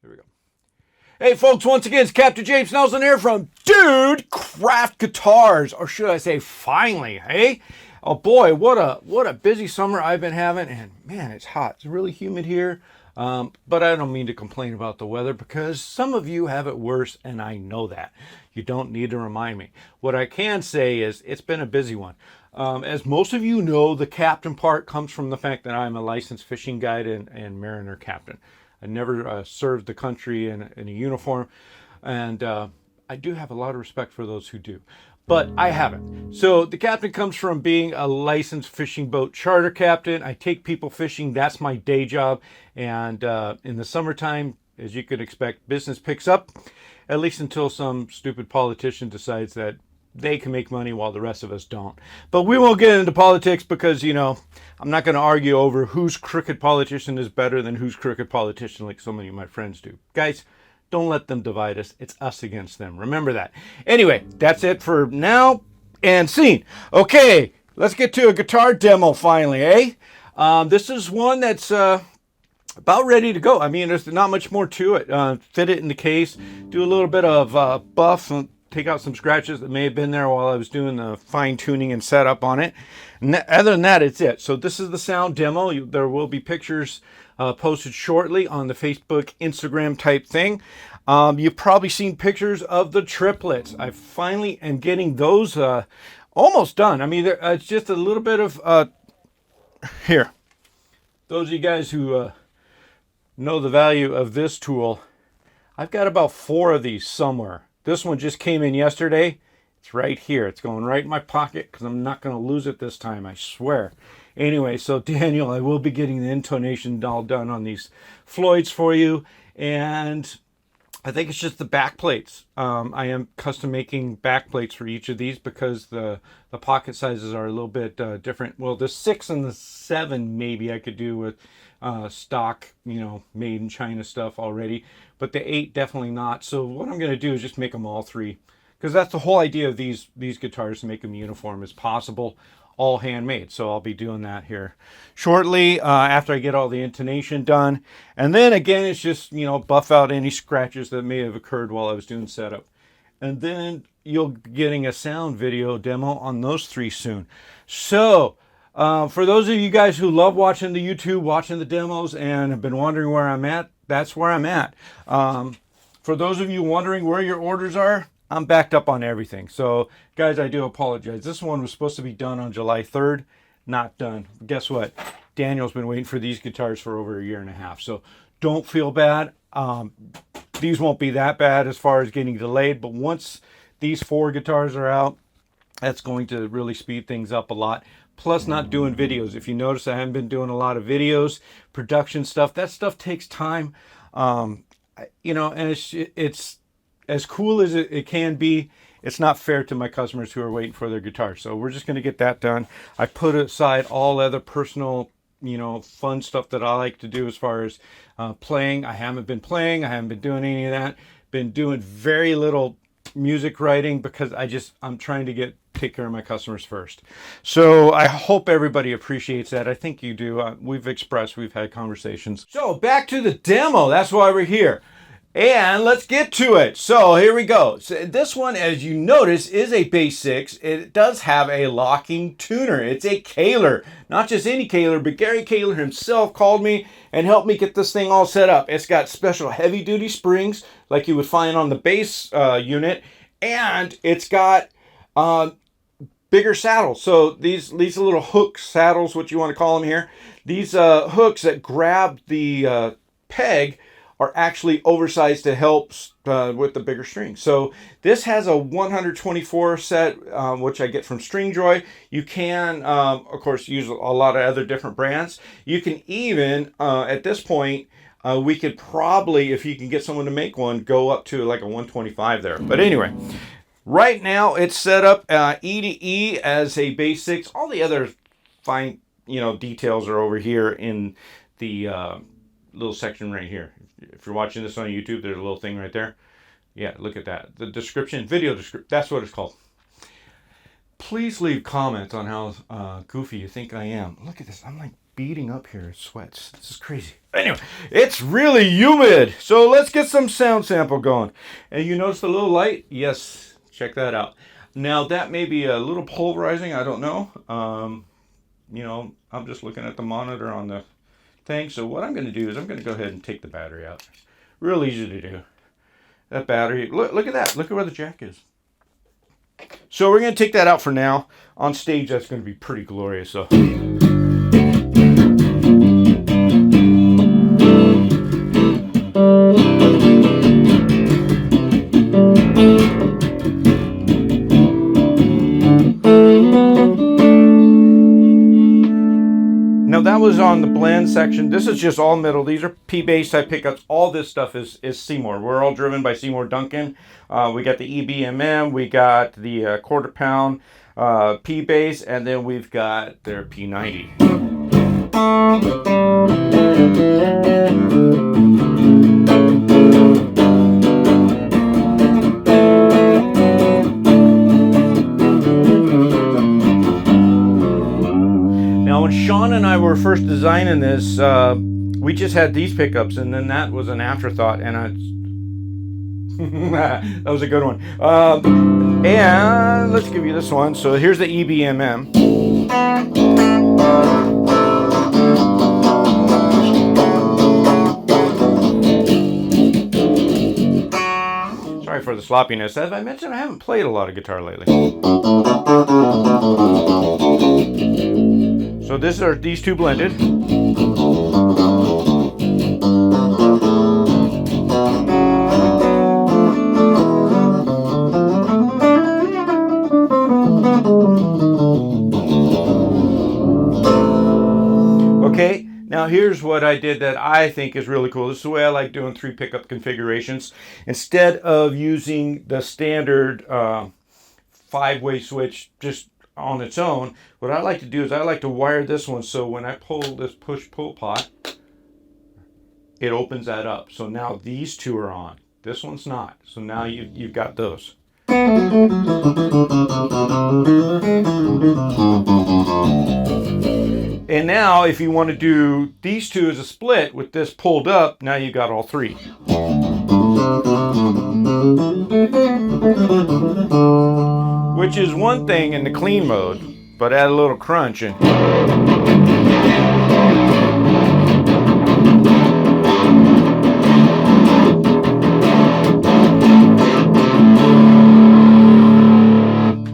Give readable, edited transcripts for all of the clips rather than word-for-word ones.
Here we go. Hey folks, once again, it's Captain James Nelson here from Dude Craft Guitars, or should I say finally, hey? Oh boy, what a busy summer I've been having, and man, it's hot. It's really humid here, but I don't mean to complain about the weather because some of you have it worse, and I know that. You don't need to remind me. What I can say is it's been a busy one. As most of you know, the captain part comes from the fact that I'm a licensed fishing guide and mariner captain. I never served the country in a uniform, and I do have a lot of respect for those who do, but I haven't. So the captain comes from being a licensed fishing boat charter captain. I take people fishing. That's my day job. And in the summertime, as you could expect, business picks up, at least until some stupid politician decides that they can make money while the rest of us don't. But we won't get into politics because, you know, I'm not going to argue over whose crooked politician is better than whose crooked politician like so many of my friends do. Guys, don't let them divide us. It's us against them. Remember that. Anyway, that's it for now and scene. Okay, let's get to a guitar demo finally, eh? This is one that's about ready to go. I mean, there's not much more to it. Fit it in the case, do a little bit of buff, take out some scratches that may have been there while I was doing the fine tuning and setup on it. And other than that, it's it. So this is the sound demo. There will be pictures posted shortly on the Facebook, Instagram type thing. You've probably seen pictures of the triplets. I finally am getting those almost done. I mean, it's just a little bit of here. Those of you guys who know the value of this tool, I've got about 4 of these somewhere. This one just came in yesterday. It's right here. It's going right in my pocket because I'm not going to lose it this time, I swear. Anyway, so Daniel, I will be getting the intonation all done on these Floyds for you. And I think it's just the back plates. I am custom making back plates for each of these because the pocket sizes are a little bit different. Well, the 6 and the 7 maybe I could do with stock, you know, made in China stuff already, but the 8 definitely not. So what I'm going to do is just make them all 3, because that's the whole idea of these guitars, to make them uniform as possible, all handmade. So I'll be doing that here shortly after I get all the intonation done, and then again it's just, you know, buff out any scratches that may have occurred while I was doing setup, and then you'll be getting a sound video demo on those 3 soon. So for those of you guys who love watching the YouTube, watching the demos, and have been wondering where I'm at, that's where I'm at. For those of you wondering where your orders are, I'm backed up on everything. So, guys, I do apologize. This one was supposed to be done on July 3rd. Not done. Guess what? Daniel's been waiting for these guitars for over 1.5 years. So, don't feel bad. These won't be that bad as far as getting delayed. But once these 4 guitars are out, that's going to really speed things up a lot. Plus, not doing videos. If you notice, I haven't been doing a lot of videos, production stuff. That stuff takes time, you know, and it's as cool as it can be. It's not fair to my customers who are waiting for their guitars. So we're just going to get that done. I put aside all other personal, you know, fun stuff that I like to do as far as playing. I haven't been playing. I haven't been doing any of that. Been doing very little music writing because I'm trying to take care of my customers first. So I hope everybody appreciates that. I think you do. We've had conversations. So back to the demo. That's why we're here. And let's get to it. So here we go. So this one, as you notice, is a bass 6. It does have a locking tuner. It's a Kahler. Not just any Kahler, but Gary Kahler himself called me and helped me get this thing all set up. It's got special heavy-duty springs like you would find on the bass unit. And it's got bigger saddles. So these little hook saddles, what you want to call them here, these hooks that grab the peg are actually oversized to help with the bigger string. So this has a 124 set, which I get from Stringjoy. You can, of course, use a lot of other different brands. You can even, at this point, we could probably, if you can get someone to make one, go up to like a 125 there. But anyway, right now it's set up E to E as a bass 6. All the other fine, you know, details are over here in the little section right here. If you're watching this on YouTube, there's a little thing right there. Yeah, look at that. The description, video description, that's what it's called. Please leave comments on how goofy you think I am. Look at this. I'm like beating up here. It sweats. This is crazy. Anyway, it's really humid. So let's get some sound sample going. And you notice the little light? Yes, check that out. Now that may be a little polarizing. I don't know. You know, I'm just looking at the monitor on the thing. So what I'm going to do is I'm going to go ahead and take the battery out. Real easy to do. That battery, look at that. Look at where the jack is. So we're going to take that out for now. On stage, that's going to be pretty glorious. So. Now that was on the blend section. This is just all middle. These are P-bass type pickups. All this stuff is Seymour. We're all driven by Seymour Duncan. We got the EBMM. We got the quarter pound P-bass. And then we've got their P90. When Sean and I were first designing this, we just had these pickups, and then that was an afterthought, and that was a good one. And let's give you this one. So here's the EBMM. Sorry for the sloppiness. As I mentioned, I haven't played a lot of guitar lately. So these two blended. Okay, now here's what I did that I think is really cool. This is the way I like doing 3 pickup configurations. Instead of using the standard 5-way switch just on its own, what I like to do is I like to wire this one so when I pull this push-pull pot, it opens that up. So now these two are on. This one's not. So now you've got those. And now if you want to do these two as a split with this pulled up, now you got all 3. Which is one thing in the clean mode, but add a little crunch and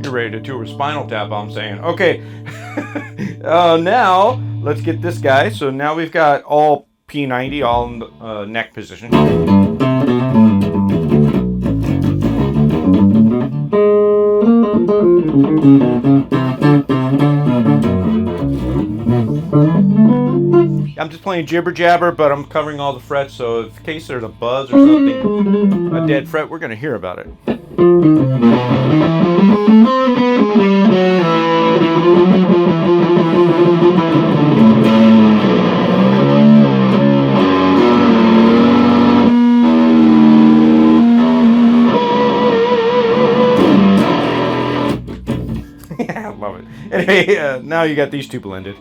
you're ready to do a Spinal Tap, I'm saying. Okay, now let's get this guy. So now we've got all P90, all in the neck position. I'm just playing jibber jabber, but I'm covering all the frets, so in case there's a buzz or something, a dead fret, we're going to hear about it. Yeah, I love it. Anyway, now you got these two blended.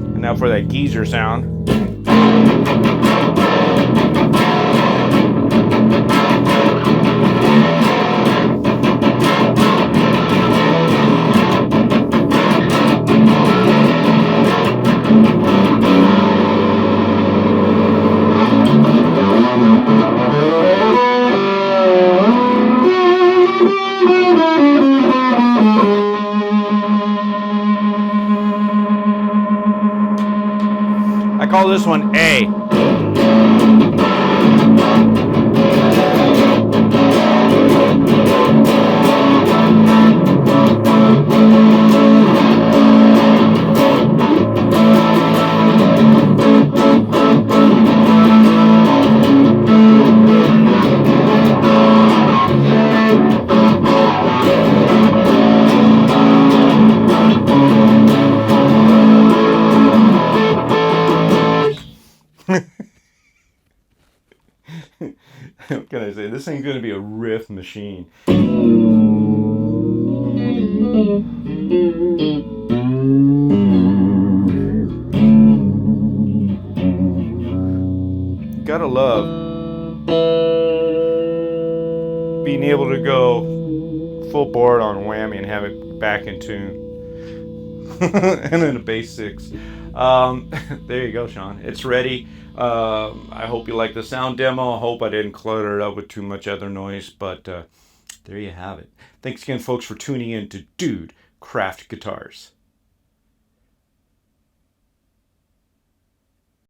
And now for that geezer sound. I call this one A. say, this ain't gonna be a riff machine. Gotta love being able to go full board on whammy and have it back in tune. And then a bass 6. There you go, Sean. It's ready. I hope you like the sound demo. I hope I didn't clutter it up with too much other noise, but there you have it. Thanks again, folks, for tuning in to Dude Craft Guitars.